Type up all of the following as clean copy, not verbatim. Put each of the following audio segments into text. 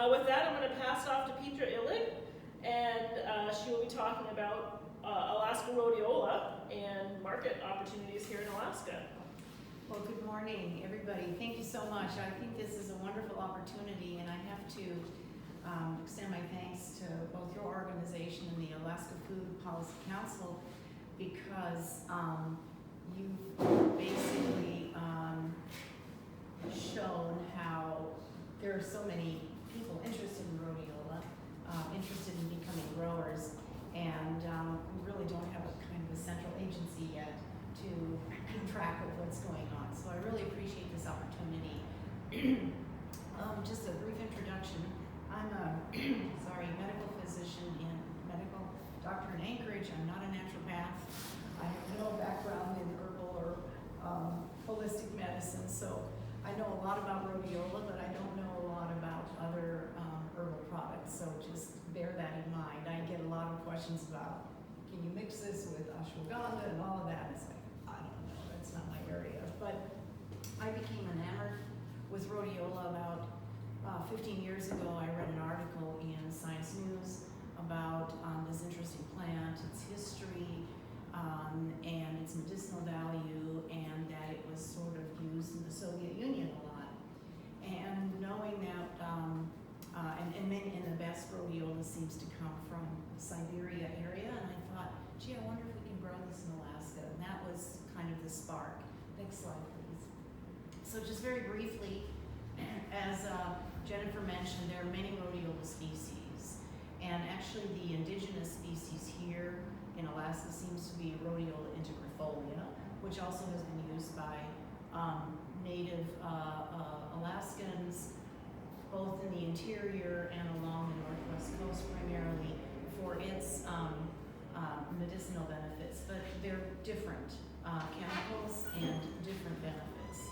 With that, I'm going to pass it off to Petra Illig, and she will be talking about Alaska rhodiola and market opportunities here in Alaska. Well, good morning, everybody. Thank you so much. I think this is a wonderful opportunity, and I have to extend my thanks to both your organization and the Alaska Food Policy Council, because you've basically shown how there are so many people interested in rhodiola, interested in becoming growers, and we really don't have a kind of a central agency yet to keep track of what's going on. So I really appreciate this opportunity. Just a brief introduction. I'm a medical physician and medical doctor in Anchorage. I'm not a naturopath. I have no background in herbal or holistic medicine, so I know a lot about rhodiola, but I don't know a lot about other herbal products, so just bear that in mind. I get a lot of questions about, can you mix this with ashwagandha and all of that? It's like, I don't know, that's not my area. But I became enamored with rhodiola about 15 years ago. I read an article in Science News about this interesting plant, its history, and its medicinal value, and that it was sort of used in the Soviet Union a lot. And knowing that, and the best rhodiola seems to come from the Siberia area, and I thought, gee, I wonder if we can grow this in Alaska, and that was kind of the spark. Next slide, please. So just very briefly, as Jennifer mentioned, there are many rhodiola species, and actually the indigenous species here in Alaska seems to be Rhodiola integrifolia, which also has been used by native Alaskans, both in the interior and along the northwest coast, primarily for its medicinal benefits, but they're different chemicals and different benefits.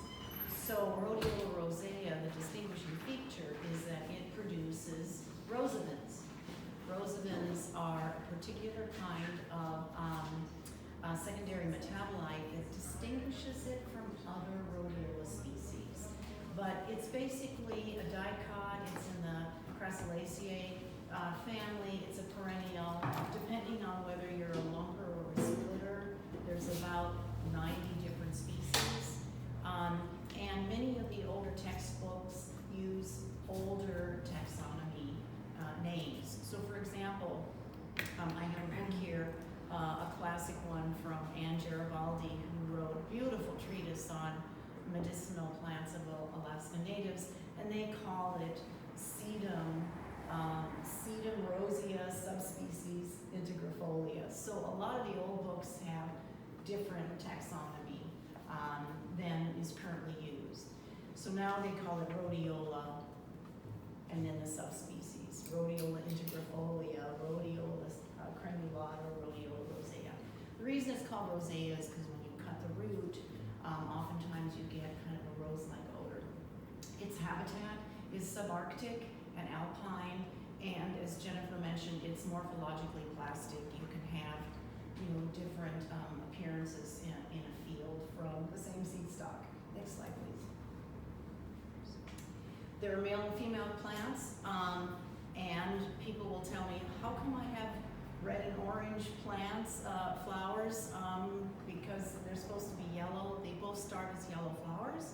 So Rhodiola rosea, the distinguishing feature is that it produces rosavins. Rosavins are a particular kind of secondary metabolite that distinguishes it from other rhodiola species. But it's basically a dicot. It's in the Crassulaceae family. It's a perennial. Depending on whether you're a lumper or a splitter, there's about 90 different species. And many of the older textbooks use older taxonomy names. So for example, I have a book here, a classic one from Anne Garibaldi, who wrote a beautiful treatise on medicinal plants of Alaska natives, and they call it Sedum rosea subspecies integrifolia. So a lot of the old books have different taxonomy than is currently used. So now they call it rhodiola, and then the subspecies, Rhodiola integrifolia, Rhodiola cremulata, Rhodiola rosea. The reason it's called rosea is because when you cut the root, oftentimes you get kind of a rose-like odor. Its habitat is subarctic and alpine, and as Jennifer mentioned, it's morphologically plastic. You can have, different appearances in a field from the same seed stock. Next slide, please. There are male and female plants, and people will tell me, how come I have red and orange plants, flowers, because they're supposed to be yellow. They both start as yellow flowers.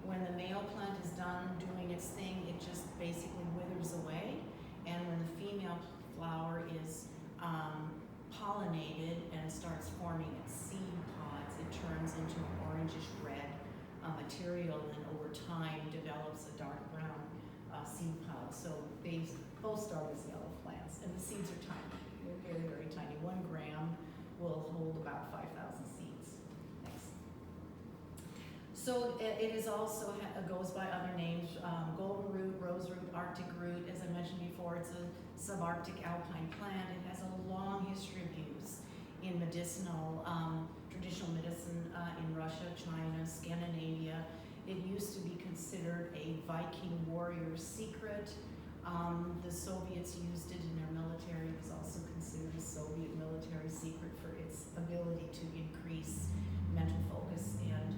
When the male plant is done doing its thing, it just basically withers away. And when the female flower is pollinated and starts forming its seed pods, it turns into an orangish red material, and over time develops a dark brown seed pod. So they both start as yellow plants, and the seeds are tiny. They're very, very tiny. 1 gram will hold about 5,000 seeds. Next. So it is also goes by other names: golden root, rose root, arctic root. As I mentioned before, it's a subarctic alpine plant. It has a long history of use in medicinal, traditional medicine in Russia, China, Scandinavia. It used to be considered a Viking warrior's secret. The Soviets used it in their military. It was also considered a Soviet military secret for its ability to increase mental focus and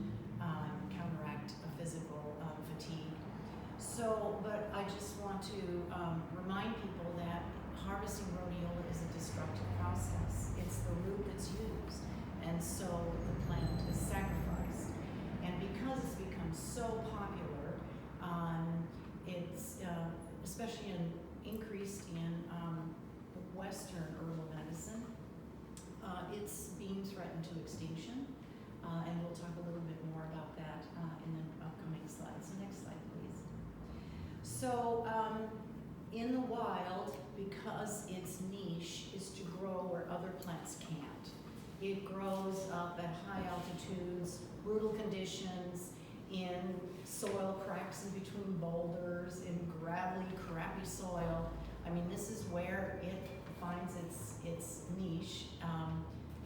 counteract physical fatigue. So, but I just want to remind people that harvesting rhodiola is a destructive process. It's the root that's used, and so the plant is sacrificed. And because it's become so popular, it's especially increased in Western herbal medicine, it's being threatened to extinction. And we'll talk a little bit more about that in the upcoming slides. So next slide, please. So in the wild, because its niche is to grow where other plants can't, it grows up at high altitudes, brutal conditions, in soil cracks in between boulders, in gravelly, crappy soil. I mean, this is where it finds its niche,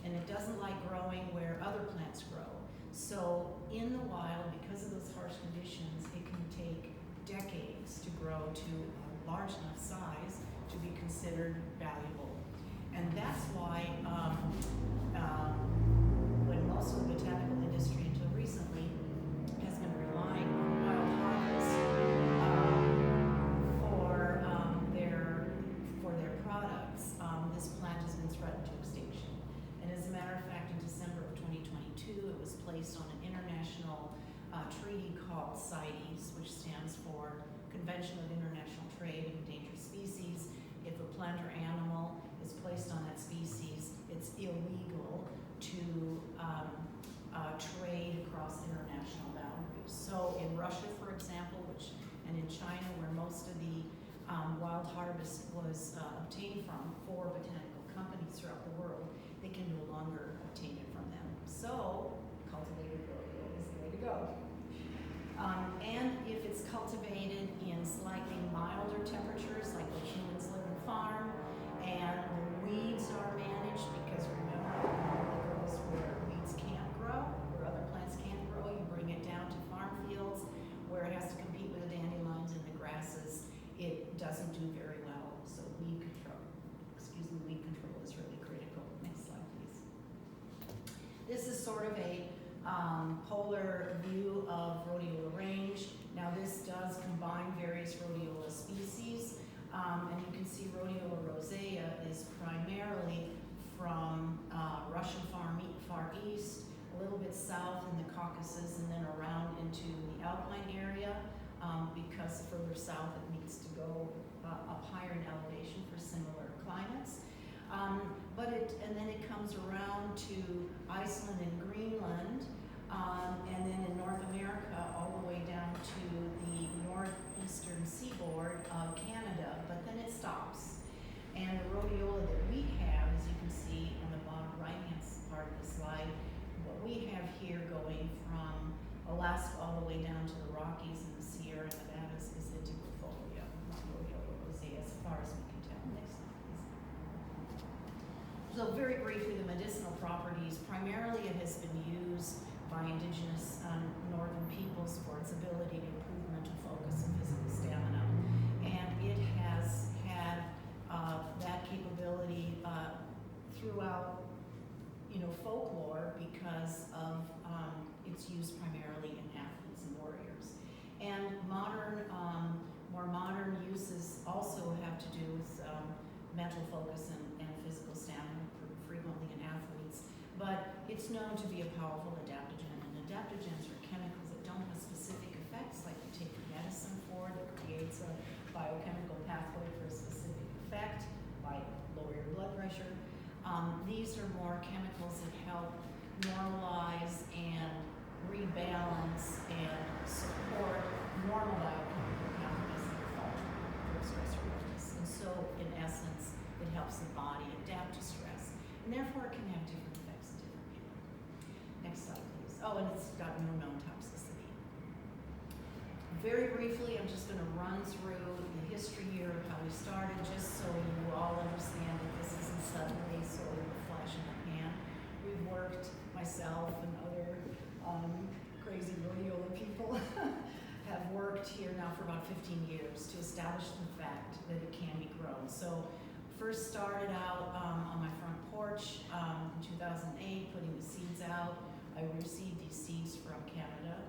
and it doesn't like growing where other plants grow. So in the wild, because of those harsh conditions, it can take decades to grow to a large enough size to be considered valuable. And that's why when most of the botanical industry until recently has been relying on wild harvest for their products, this plant has been threatened to extinction. And as a matter of fact, in December of 2022, it was placed on an international treaty called CITES, which stands for Convention of International Trade of Endangered Species. If a plant or animal is placed on that species, it's illegal to trade across international boundaries. So in Russia, for example, and in China, where most of the wild harvest was obtained from for botanical companies throughout the world, they can no longer obtain it from them. So cultivated rhodiola is the way to go. And if it's cultivated in slightly milder temperatures, like where humans live and farm, and weeds are managed, because remember, it normally grows where weeds can't grow, where other plants can't grow. You bring it down to farm fields where it has to compete with the dandelions and the grasses. It doesn't do very well. So weed control is really critical. Next slide, please. This is sort of a polar view of rhodiola range. Now this does combine various rhodiola species, and you can see rhodiola rosea is primarily from Russian Far East, a little bit south in the Caucasus, and then around into the Alpine area, because further south it needs to go up higher in elevation for similar climates. And then it comes around to Iceland and Greenland, and then in North America all the way down to the northeastern seaboard of Canada, but then it stops. And the rhodiola that we have, as you can see on the bottom right-hand part of the slide, what we have here going from Alaska all the way down to the Rockies and the Sierra Nevadas is Integrifolia, not rhodiola rosea, as far as we can tell. Next slide, please. So very briefly, the medicinal properties, primarily it has been used by indigenous northern peoples for its ability to improve mental focus and physical stamina. And it has had that capability throughout folklore because of its use primarily in athletes and warriors. And more modern uses also have to do with mental focus and physical stamina, frequently in athletes. But it's known to be a powerful adaptogen, and adaptogens are chemicals that don't have specific effects, like you take medicine for that creates a biochemical pathway for a specific effect, like lower your blood pressure. These are more chemicals that help normalize and rebalance and support normal biochemical pathways that are for stress response. And so, in essence, it helps the body adapt to stress, and therefore it can have different effects in different people. Next slide, please. Oh, and it's got no known toxicity. Very briefly, I'm just going to run through the history here of how we started, just so you all understand that this isn't suddenly sort of a flash in the pan. We've worked, myself and other crazy rhodiola people have worked here now for about 15 years to establish the fact that it can be grown. So first started out on my front porch in 2008, putting the seeds out. I received these seeds from Canada.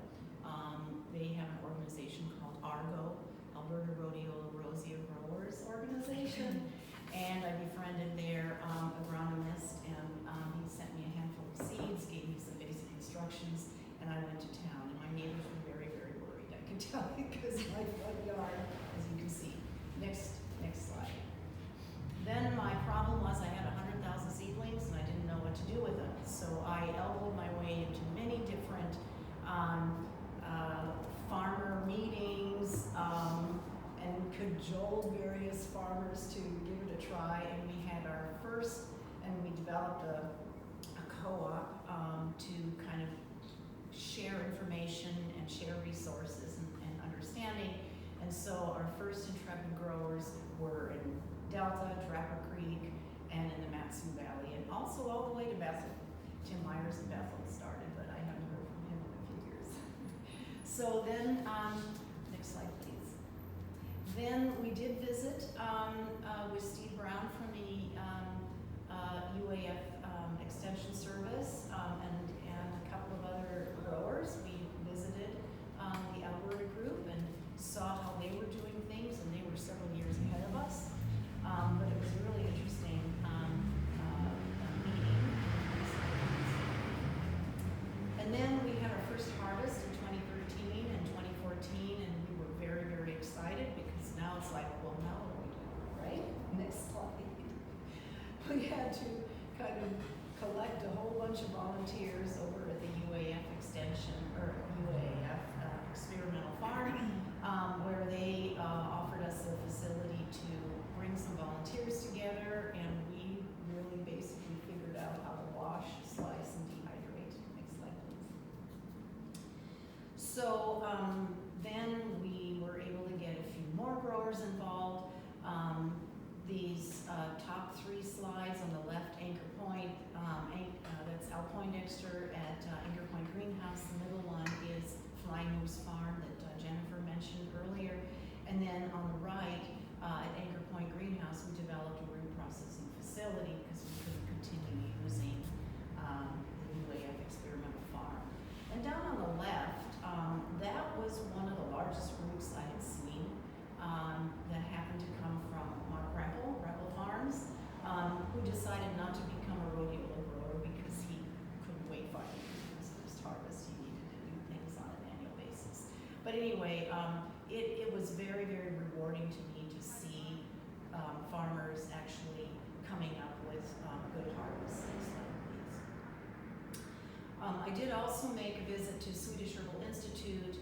They have an organization called ARGO, Alberta Rhodiola Rosea Growers Organization, and I befriended their agronomist, and he sent me a handful of seeds, gave me some basic instructions, and I went to town. And my neighbors were very, very worried, I can tell you, because my front yard, as you can see. Next slide. Then my problem was I had 100,000 seedlings, and I didn't know what to do with them. So I elbowed my way into many different farmer meetings, and cajoled various farmers to give it a try. And we had our first, and we developed a co-op to kind of share information and share resources and understanding. And so our first intrepid growers were in Delta, Trapper Creek, and in the Matson Valley, and also all the way to Bethel. Tim Myers in Bethel started, but I haven't heard from him in a few years. So then, next slide, please. Then we did visit with Steve Brown from the UAF Extension Service and a couple of other growers. We visited the Alberta group and saw how they were doing things, and they were several years ahead of us. But it was a really interesting meeting. And then we had our first harvest in 2013 and 2014, and we were very, very excited because now it's like, well, now what do we do, right? Next slide. We had to kind of collect a whole bunch of volunteers over at the UAF Extension, or UAF Experimental Farm, where they offered us a facility to bring some volunteers together, and we really basically figured out how to wash, slice, and dehydrate. Next slide, please. So then we were able to get a few more growers involved. These top three slides on the left, Anchor Point, that's Al Poindexter at Anchor Point Greenhouse. The middle one is Fly Moose Farm that Jennifer mentioned earlier. And then on the right, at Anchor Point Greenhouse, we developed a root processing facility because we couldn't continue using the UAF Experimental Farm. And down on the left, that was one of the largest roots I had seen that happened to come from Mark Rebel Farms, who decided not to become a rhodiola grower because he couldn't wait 5 years for his harvest. He needed to do things on an annual basis. But anyway, it was very, very rewarding to me to see farmers actually coming up with good harvests. Next slide, please. I did also make a visit to Swedish Herbal Institute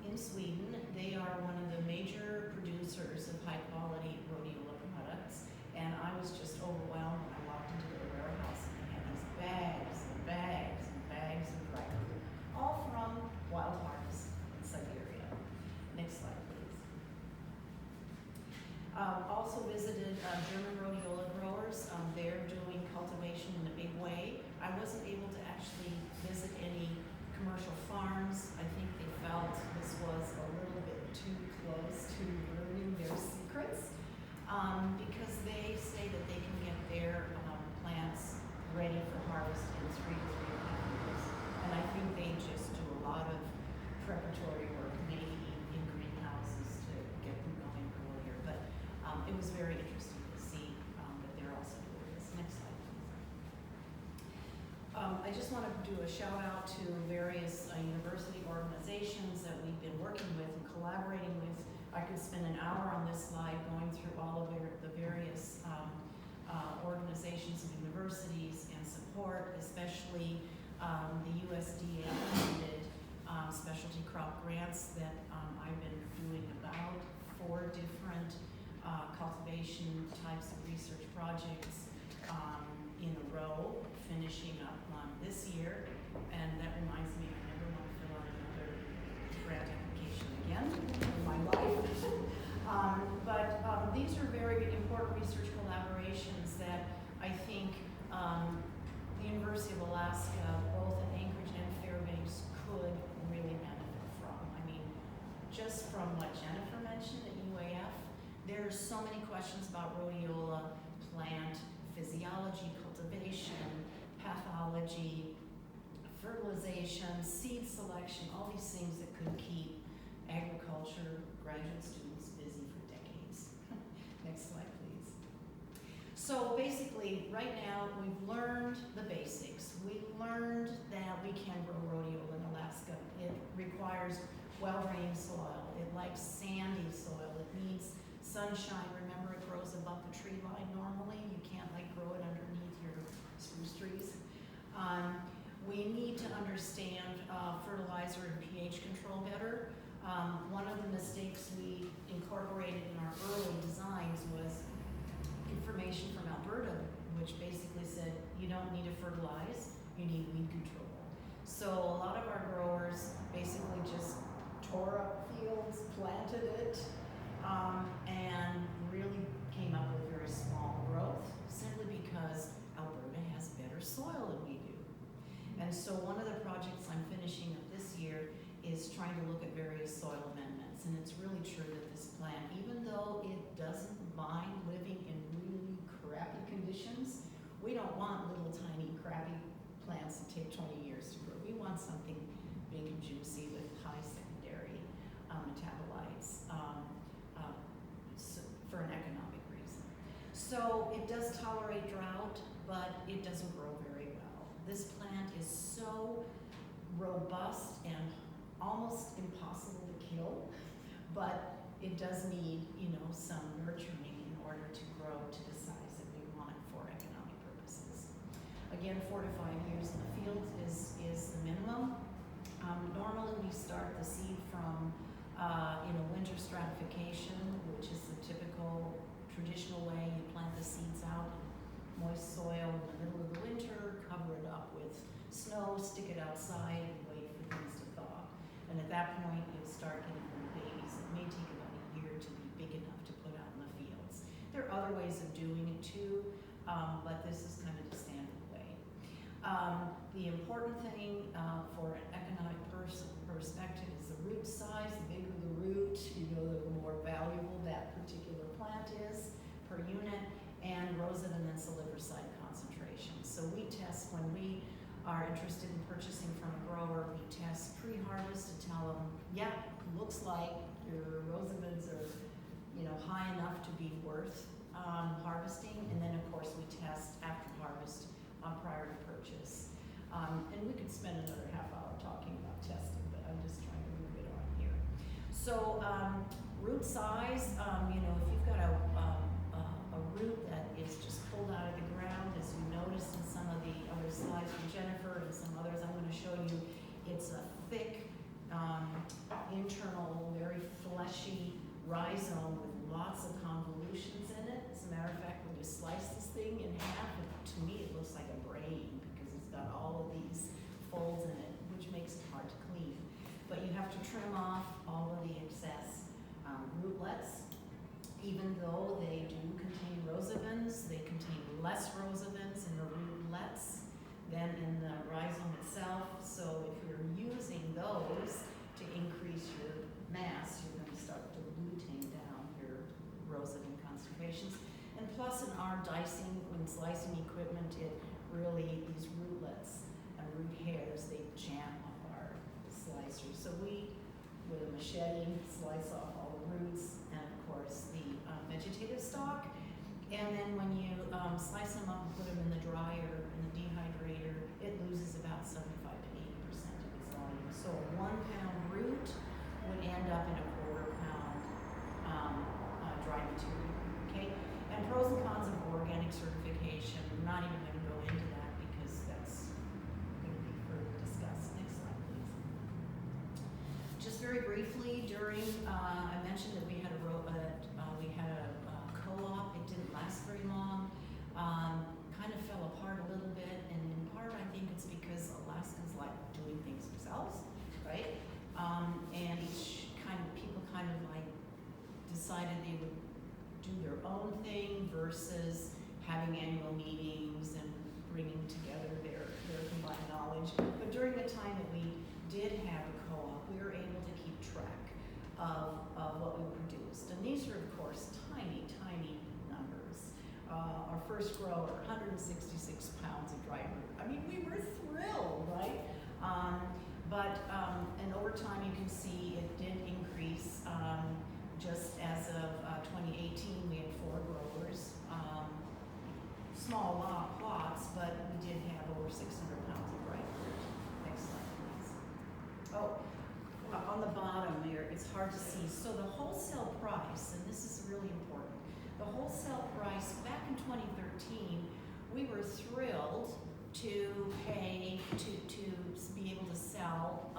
in Sweden. They are one of the major producers of high quality rhodiola products, and I was just overwhelmed when I walked into their warehouse and they had these bags and bags and bags of dry fruit, all from wild harvest in Siberia. Next slide, please. Also visited German rhodiola growers. They're doing cultivation in a big way. I wasn't able to actually visit any commercial farms. I think they felt this was a little bit too close to learning their secrets because they say that they can get their plants ready for harvest in 3 to 3.5 years. And I think they just do a lot of preparatory work, maybe in greenhouses to get them going earlier. But it was very interesting to see that they're also doing this. Next slide, please. I just want to do a shout out to various university organizations that we've been working with and collaborating with. I could spend an hour on this slide going through all of the various organizations and universities and support, especially the USDA funded specialty crop grants that I've been doing about 4 different cultivation types of research projects in a row, finishing up this year. And that reminds me, I never want to fill out another grant application again in my life. But these are very important research collaborations that I think the University of Alaska, both in Anchorage and Fairbanks, could really benefit from. I mean, just from what Jennifer mentioned at UAF, there's so many questions about rhodiola plant physiology, cultivation, pathology, fertilization, seed selection, all these things that could keep agriculture graduate students busy for decades. Next slide, please. So basically, right now, we've learned the basics. We learned that we can grow rhodiola in Alaska. It requires well-drained soil. It likes sandy soil. It needs sunshine. Remember, it grows above the tree line normally. You can't grow it underneath your spruce trees. We need to understand fertilizer and pH control better. One of the mistakes we incorporated in our early designs was information from Alberta, which basically said you don't need to fertilize, you need weed control. So a lot of our growers basically just tore up fields, planted it, and really came up with very small growth, simply because Alberta has better soil than we do. And so one of the projects I'm finishing up this year is trying to look at various soil amendments. And it's really true that this plant, even though it doesn't mind living in really crappy conditions, we don't want little tiny crappy plants that take 20 years to grow. We want something big and juicy with high secondary metabolites for an economic reason. So it does tolerate drought, but it doesn't grow very well. This plant is so robust and almost impossible to kill, but it does need, some nurturing in order to grow to the size that we want it for economic purposes. Again, 4 to 5 years in the field is the minimum. Normally we start the seed from winter stratification, which is the typical traditional way. You plant the seeds out in moist soil in the middle of the winter, cover it up with snow, stick it outside, and wait for things to thaw. And at that point, you'll start getting little babies. It may take about a year to be big enough to put out in the fields. There are other ways of doing it too, but this is kind of the standard way. The important thing for an economic perspective is the root size. The bigger the root, the more valuable that particular plant is per unit, and rosette and then salivary concentration. So we test when we are interested in purchasing from a grower, we test pre-harvest to tell them, yeah, looks like your rosebeds are, high enough to be worth harvesting, and then of course we test after harvest prior to purchase. And we could spend another half hour talking about testing, but I'm just trying to move it on here. So root size, if you've got a root that is just pulled out of the ground, as you noticed in some of the other slides from Jennifer and some others I'm going to show you, it's a thick, internal, very fleshy rhizome with lots of convolutions in it. As a matter of fact, when you slice this thing in half, to me it looks like a brain because it's got all of these folds in it, which makes it hard to clean. But you have to trim off all of the excess rootlets. Even though they do contain rosavins, they contain less rosavins in the rootlets than in the rhizome itself. So if you're using those to increase your mass, you're going to start diluting down your rosavin concentrations. And plus in our dicing and slicing equipment, it really, these rootlets and root hairs, they jam up our slicers. So we, with a machete, slice off all the roots and of course the vegetative stalk. And then when you slice them up and put them in the dryer, in the dehydrator, it loses about 75 to 80% of its volume. So a 1 pound root would end up in a 1/4 pound dry material, okay? And pros and cons of organic certification, I'm not even going to go into that because that's going to be further discussed. Next slide, please. Just very briefly, during, I mentioned that we had a co-op. It didn't last very long. Kind of fell apart a little bit, and in part I think it's because Alaskans like doing things themselves, right? And people kind of decided they would do their own thing versus having annual meetings and bringing together their combined knowledge. But during the time that we did have a co-op, we were able to keep track of what we produced. And these are, of course, tiny, tiny numbers. Our first grower, 166 pounds of dry root. I mean, we were thrilled, right? But, and over time you can see it did increase. Just as of 2018, we had 4 growers. Small plots, but we did have over 600 pounds of ripe fruit. Next slide, please. Oh, on the bottom there, it's hard to see. So the wholesale price, and this is really important, the wholesale price back in 2013, we were thrilled to pay, to be able to sell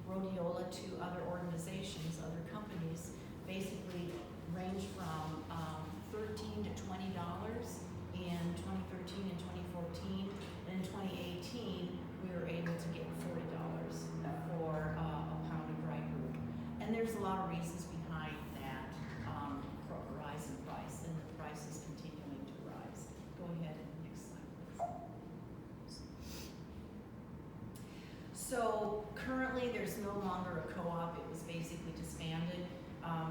rhodiola to other organizations, other companies, basically range from $13 to $20 in 2013 and 2014. And in 2018, we were able to get $40 for a pound of dry root. And there's a lot of reasons behind that rise in price, and the price is continuing to rise. Go ahead, next slide, please. So currently, there's no longer a co-op. It was basically disbanded.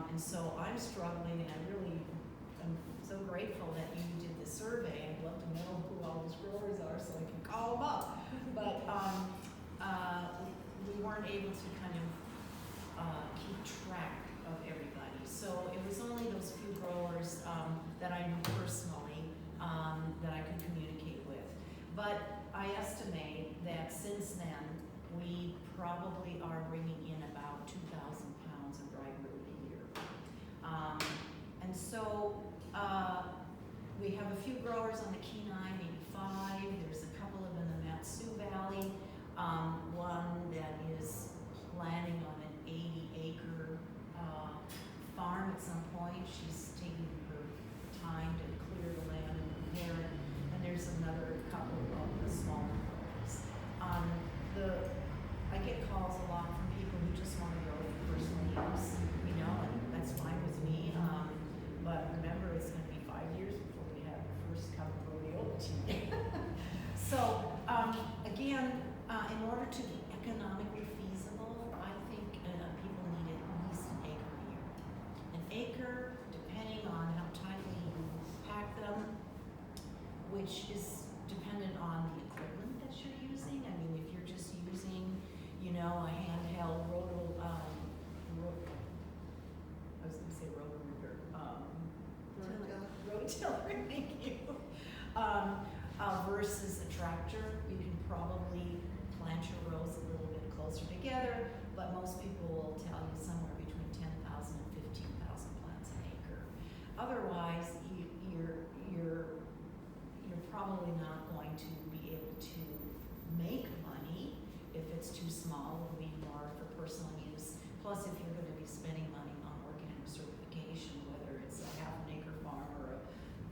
And so I'm struggling, and I really am so grateful that you did the survey. I'd love to know who all those growers are so I can call them up. But we weren't able to kind of keep track of everybody. So it was only those few growers that I knew personally that I could communicate with. But I estimate that since then, we probably are bringing in about 2,000 pounds of dry root a year. And so we have a few growers on the Kenai, maybe 5. There's a couple of them in the Matsu Valley. One that is planning on an 80-acre farm at some point. She's taking her time to clear the land and prepare it. And there's another couple of the smaller growers. I get calls a lot from people who just want to grow for personal use, you know, and that's fine with me. But remember, it's going to be 5 years before we have the first cup of rhodiola tea. So again, in order to be economically feasible, I think people need at least an acre a year. An acre, depending on how tightly you pack them, which is dependent on the equipment that you're using. I mean, if you're just using, you know, a handheld rototiller, thank you. Versus a tractor, you can probably plant your rows a little bit closer together, but most people will tell you somewhere between 10,000 and 15,000 plants an acre. Otherwise, you're probably not going to be able to make money if it's too small. It'll be more for personal use. Plus, if you're going to be spending money on organic certification, whether it's a half-an-acre farm or a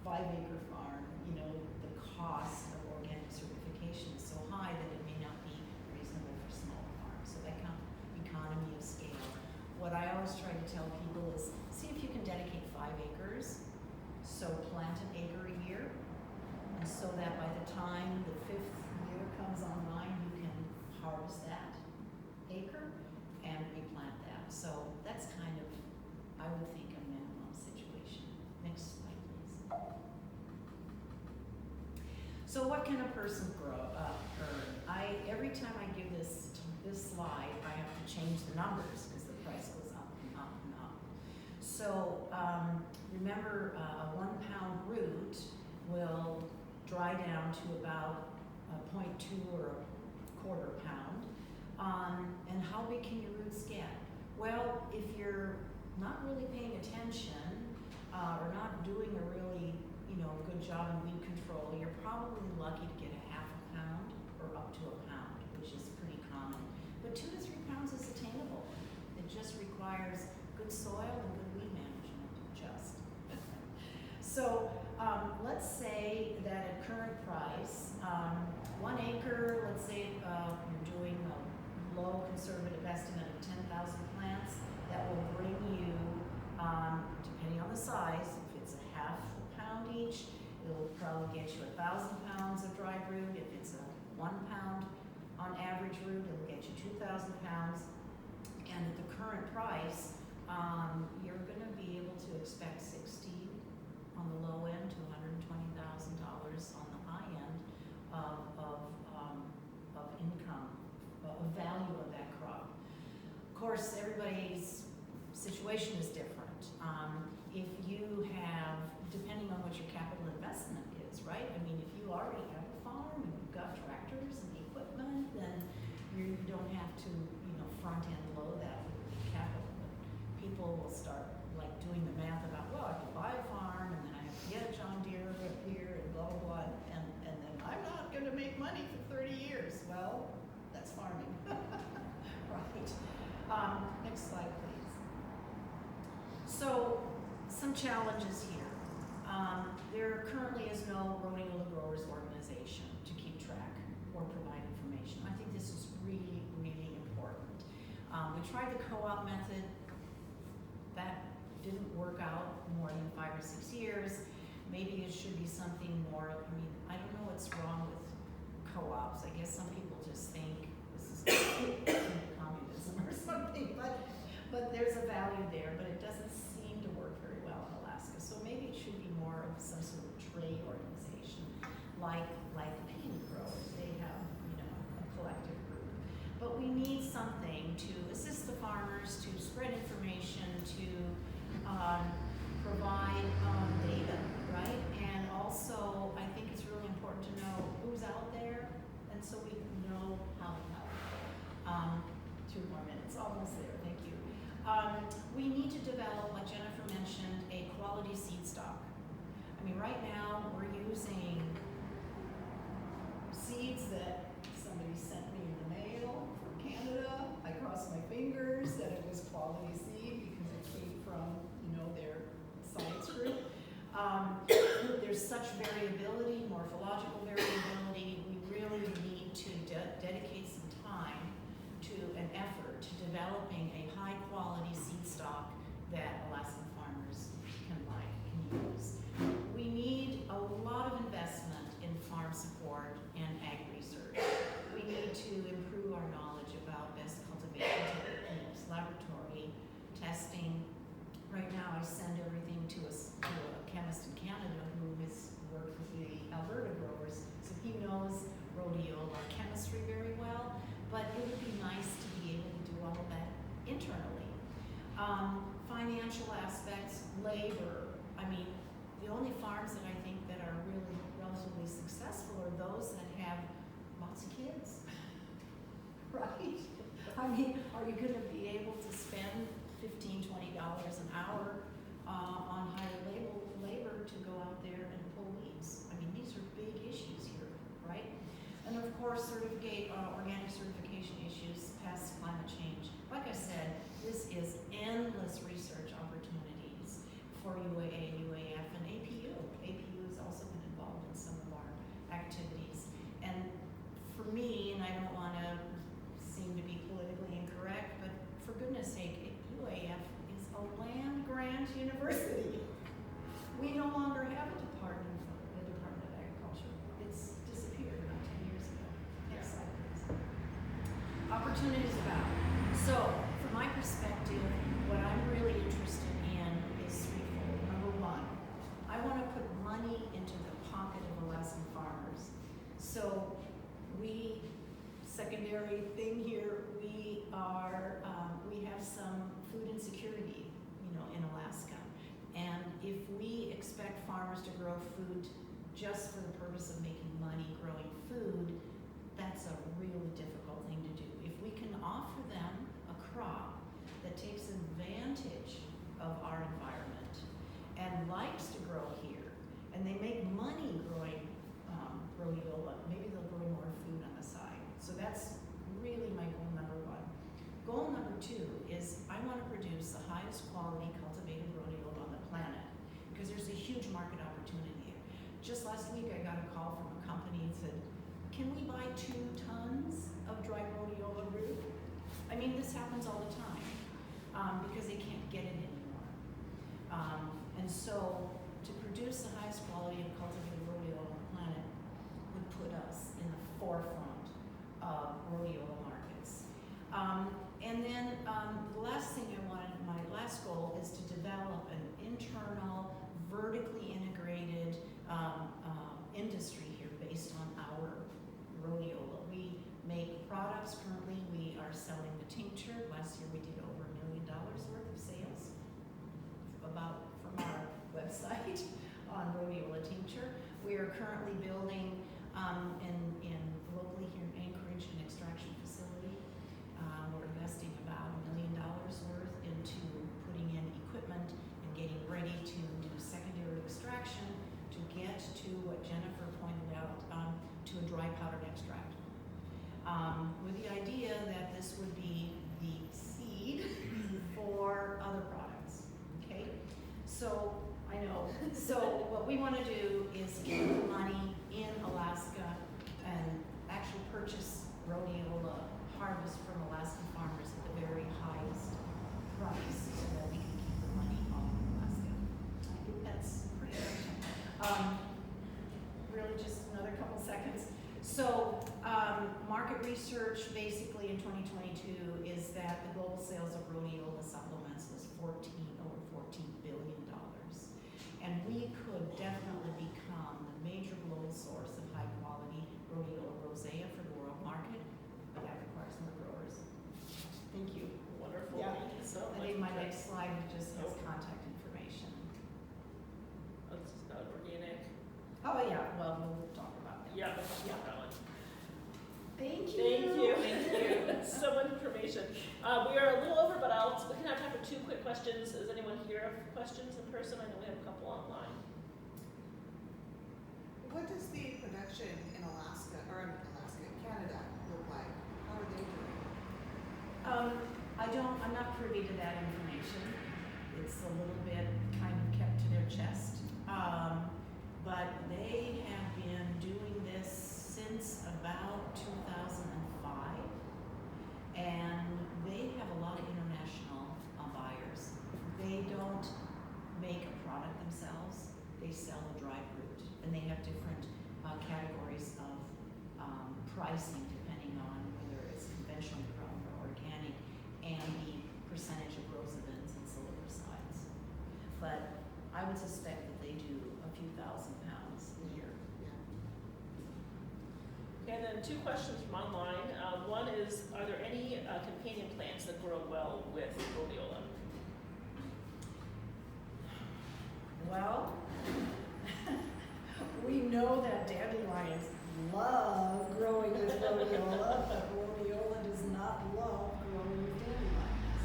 5-acre farm, you know, the cost of organic certification is so high that it may not be reasonable for smaller farms. So that kind of economy of scale. What I always try to tell people is, see if you can dedicate 5 acres. So plant an acre a year, and so that by the time the 5th year comes online, you can harvest that acre and replant that. So that's kind of, I would think, a minimum situation. Next slide, please. So what can a person earn? Every time I give this slide, I have to change the numbers because the price goes up and up and up. So remember, a 1 pound root will dry down to about 0.2 or a quarter pound. And how big can your roots get? Well, if you're not really paying attention or not doing a really good job in weed control, you're probably lucky to get a half a pound or up to a pound, which is pretty common. But 2 to 3 pounds is attainable. It just requires good soil and good weed management, just. So let's say that at current price, 1 acre, let's say you're doing a low conservative estimate of 10,000 plants, that will bring you, depending on the size, if it's a half a pound each, it'll probably get you 1,000 pounds of dry root. If it's a 1 pound on average root, it'll get you 2,000 pounds. And at the current price, you're going to be able to expect 60 on the low end to $120,000 on the high end of income, of value of Cultivation is different. If you have, depending on what your capital investment is, right? I mean, if you already have a farm and you've got tractors and equipment, then you don't have to, front end load that with capital. But people will start like doing the math about, well, I have to buy a farm and then I have to get a John Deere up here and blah, blah, blah. And then I'm not going to make money for 30 years. Well, that's farming. Right. Next slide, please. So, some challenges here. There currently is no Rhodiola Growers Organization to keep track or provide information. I think this is really, really important. We tried the co-op method. That didn't work out more than 5 or 6 years. Maybe it should be something more. I mean, I don't know what's wrong with co-ops. I guess some people just think this is communism or something, but there's a value there, but it doesn't seem to work very well in Alaska. So maybe it should be more of some sort of trade organization, like peanut growers. They have, a collective group. But we need something to assist the farmers, to spread information, to provide data, right? And also, I think it's really important to know who's out there, and so we know how to help. 2 more minutes, almost there, thank you. We need to develop, like Jennifer mentioned, a quality seed stock. I mean, right now, we're using seeds that somebody sent me in the mail from Canada. I crossed my fingers that it was quality seed because it came from, their science group. There's such variability, morphological variability. We really need to dedicate some time to an effort to developing a high quality seed stock that Alaskan farmers can use. We need a lot of investment in farm support and ag research. We need to improve our knowledge about best cultivation techniques, laboratory testing. Right now I send everything to a chemist in Canada who has worked with the Alberta growers, so he knows rhodiola chemistry very well, but it would be nice to be able to do all of that internally. Financial aspects, labor. I mean, the only farms that I think that are really relatively successful are those that have lots of kids, right? I mean, are you going to be able to spend $15, $20 an hour on hired labor to go out there and pull weeds? I mean, these are big issues here, right? And of course, organic certification issues, past climate change. Like I said, this is endless research opportunities for UAA, UAF, and APU. APU has also been involved in some of our activities. And for me, and I don't want to seem to be politically incorrect, but for goodness sake, UAF is a land grant university. We no longer have a department of Agriculture. It's disappeared about 10 years ago. Next slide, please. Opportunities about. So, from my perspective, what I'm really interested in is threefold. Number one, I want to put money into the pocket of Alaskan farmers. So, secondary thing here, we have some food insecurity, in Alaska. And if we expect farmers to grow food just for the purpose of making money growing food, that's a really difficult thing to do. If we can offer them a crop that takes advantage of our environment and likes to grow here, and they make money growing rhodiola, maybe they'll grow more food on the side. So that's really my goal number one. Goal number two is I want to produce the highest quality cultivated rhodiola on the planet because there's a huge market opportunity here. Just last week I got a call from a company that said, can we buy 2 tons of dry rhodiola root? I mean, this happens all the time because they can't get it anymore. And so to produce the highest quality of cultivated rhodiola on the planet would put us in the forefront of rhodiola markets. And then the last thing my last goal is to develop an internal, vertically integrated industry here based on our rhodiola. We make products currently. We are selling the tincture. Last year we did over $1 million worth of sales website on Rhodiola tincture. We are currently building in locally here in Anchorage an extraction facility. We're investing about $1 million worth into putting in equipment and getting ready to do secondary extraction to get to what Jennifer pointed out, to a dry powdered extract. With the idea that this would be the seed for other products, okay? So, I know, so what we wanna do is get the money in Alaska and actually purchase rhodiola harvest from Alaskan farmers at the very highest price so that we can keep the money on Alaska. I think that's pretty much really just another couple seconds. So, market research basically in 2022 is that the global sales of rhodiola supplements was over $14 billion. And we could definitely become the major global source of high quality rhodiola rosea for the world market, but that requires more growers. Thank you. Wonderful. Yeah. Thank you so much. I think my next slide just has contact information. That's organic. Oh yeah, well, we'll talk about that. Yeah, let's talk about that one. Thank you. Thank you. So much information. We are a little over, but we can have time for 2 quick questions. Is anyone here have questions in person? I know we have a couple online. What does the production in Canada look like? How are they doing? I'm not privy to that information. It's a little bit kind of kept to their chest. But they have been doing this since about 2005. And they have a lot of international buyers. They don't make a product themselves. They sell the dry fruit. And they have different categories of pricing depending on whether it's conventionally grown or organic and the percentage of rosavins and silicides. But I would suspect that they do a few thousand pounds a year. Okay, and then 2 questions from online. One is, are there any companion plants that grow well with rhodiola? Well, we know that dandelions love growing with rhodiola, but rhodiola does not love growing with dandelions.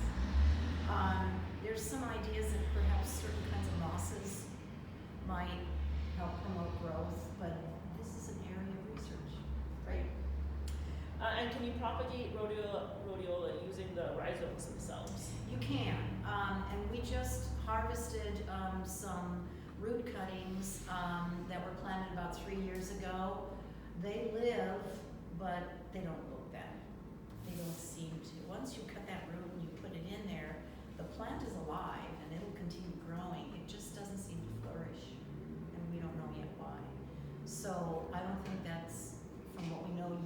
There's some ideas that perhaps certain kinds of mosses might help promote growth, but this is an area of research. Right. And can you propagate rhodiola using the rhizomes themselves? You can, and we just harvested some root cuttings that were planted about 3 years ago. They live, but they don't look that. They don't seem to. Once you cut that root and you put it in there, the plant is alive and it'll continue growing. It just doesn't seem to flourish, and we don't know yet why. So I don't think that's, from what we know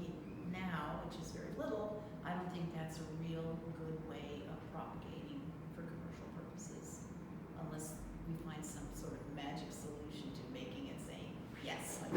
now, which is very little, I don't think that's a real good way of propagating for commercial purposes, unless we find some sort of magic solution to making it say, yes, I